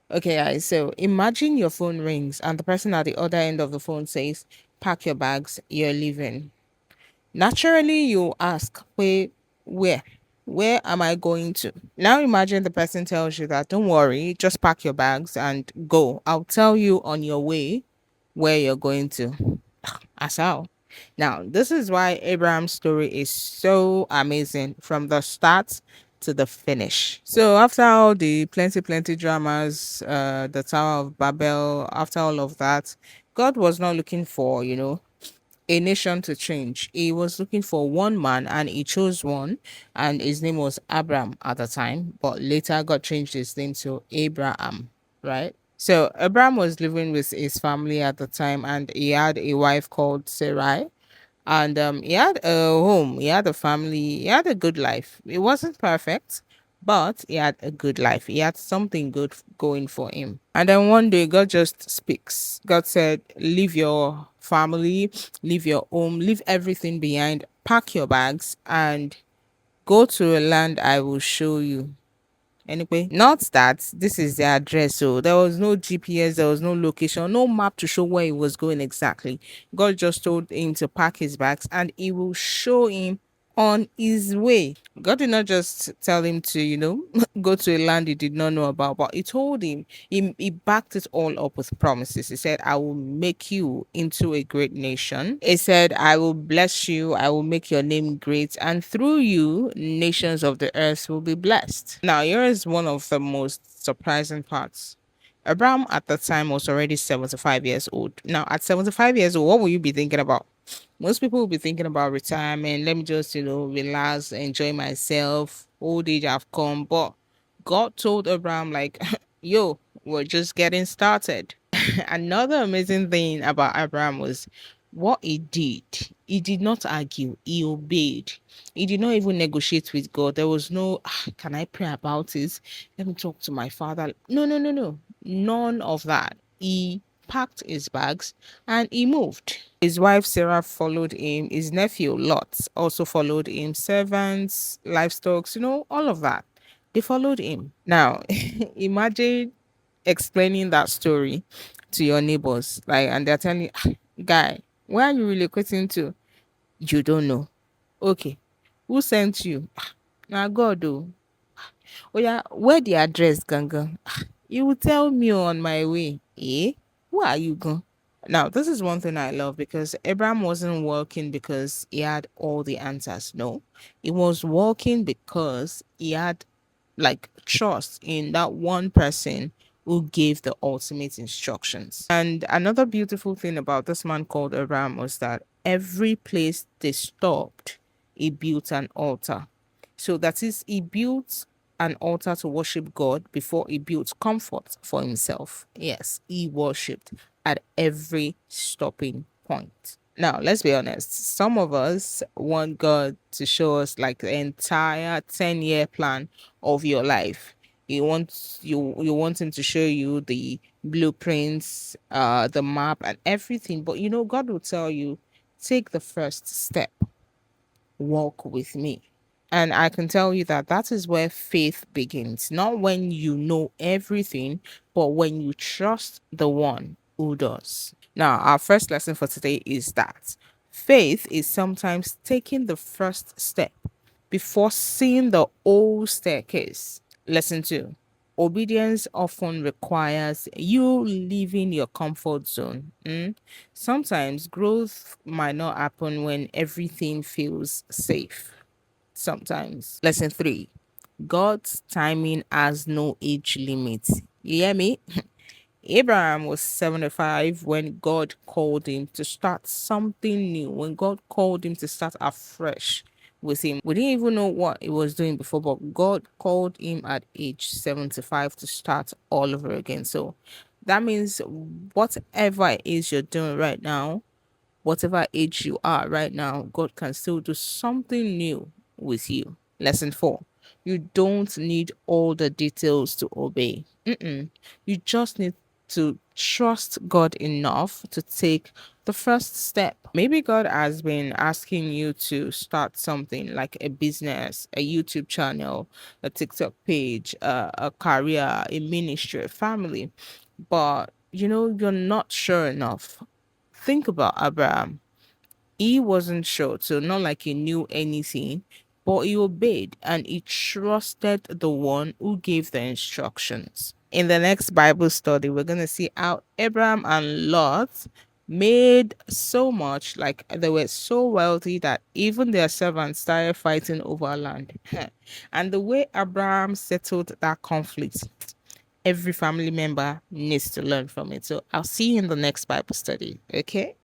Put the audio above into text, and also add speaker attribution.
Speaker 1: Okay, guys, so imagine your phone rings and the person at the other end of the phone says, pack your bags, you're leaving. Naturally, you ask, wait, where? Where am I going to? Now imagine the person tells you that, don't worry, just pack your bags and go. I'll tell you on your way where you're going to. As how. Now, this is why Abraham's story is so amazing from the start to the finish. So, after all the plenty dramas, the Tower of Babel, after all of that, God was not looking for, a nation to change. He was looking for one man and he chose one, and his name was Abram at the time, but later God changed his name to Abraham, right? So Abraham was living with his family at the time and he had a wife called Sarai, and he had a home, he had a family, he had a good life. It wasn't perfect, but he had a good life. He had something good going for him. And then one day God just speaks. God said, leave your family, leave your home, leave everything behind, pack your bags and go to a land I will show you. Anyway, not that this is the address. So there was no GPS, there was no location, no map to show where he was going exactly. God just told him to pack his bags and he will show him on his way. God did not just tell him to, go to a land he did not know about, but he told him, he backed it all up with promises. He said, I will make you into a great nation. He said, I will bless you, I will make your name great, and through you, nations of the earth will be blessed. Now, here is one of the most surprising parts. Abraham at the time was already 75 years old. Now, at 75 years old, what will you be thinking about? Most people will be thinking about retirement. Let me just, relax, enjoy myself. Old age have come. But God told Abraham, like, yo, we're just getting started. Another amazing thing about Abraham was what he did. He did not argue, he obeyed. He did not even negotiate with God. There was no, can I pray about it? Let me talk to my father. No, no, no, no. None of that. He packed his bags and he moved. His wife Sarah followed him. His nephew Lot also followed him. Servants, livestock, all of that. They followed him. Now, imagine explaining that story to your neighbors, like, and they're telling you, "Ah, guy, where are you relocating to? You don't know. Okay, who sent you? Now God, oh, oh yeah, where the address, Ganga? You will tell me on my way. Eh? Where are you going? Now, this is one thing I love because Abraham wasn't working because he had all the answers. No, he was working because he had like trust in that one person who gave the ultimate instructions. And another beautiful thing about this man called Abraham was that every place they stopped, he built an altar. So that is, he built an altar to worship God before he built comfort for himself. Yes, he worshipped at every stopping point. Now, let's be honest. Some of us want God to show us like the entire 10-year plan of your life. You want him to show you the blueprints, the map and everything. But God will tell you, take the first step, walk with me. And I can tell you that that is where faith begins. Not when you know everything, but when you trust the one who does. Now, our first lesson for today is that faith is sometimes taking the first step before seeing the whole staircase. Lesson two. Obedience often requires you leaving your comfort zone. Sometimes growth might not happen when everything feels safe. Sometimes. Lesson three. God's timing has no age limit. You hear me? Abraham was 75 when God called him to start something new, when God called him to start afresh with him. We didn't even know what he was doing before, but God called him at age 75 to start all over again. So that means whatever it is you're doing right now, whatever age you are right now, God can still do something new with you. Lesson four. You don't need all the details to obey. You just need to trust God enough to take the first step. Maybe God has been asking you to start something like a business, a YouTube channel, a TikTok page, a career, a ministry, a family, but you're not sure enough. Think about Abraham. He wasn't sure, so not like he knew anything, but he obeyed and he trusted the one who gave the instructions. In the next Bible study, we're going to see how Abraham and Lot made so much, like they were so wealthy that even their servants started fighting over land. And the way Abraham settled that conflict, every family member needs to learn from it. So I'll see you in the next Bible study. Okay.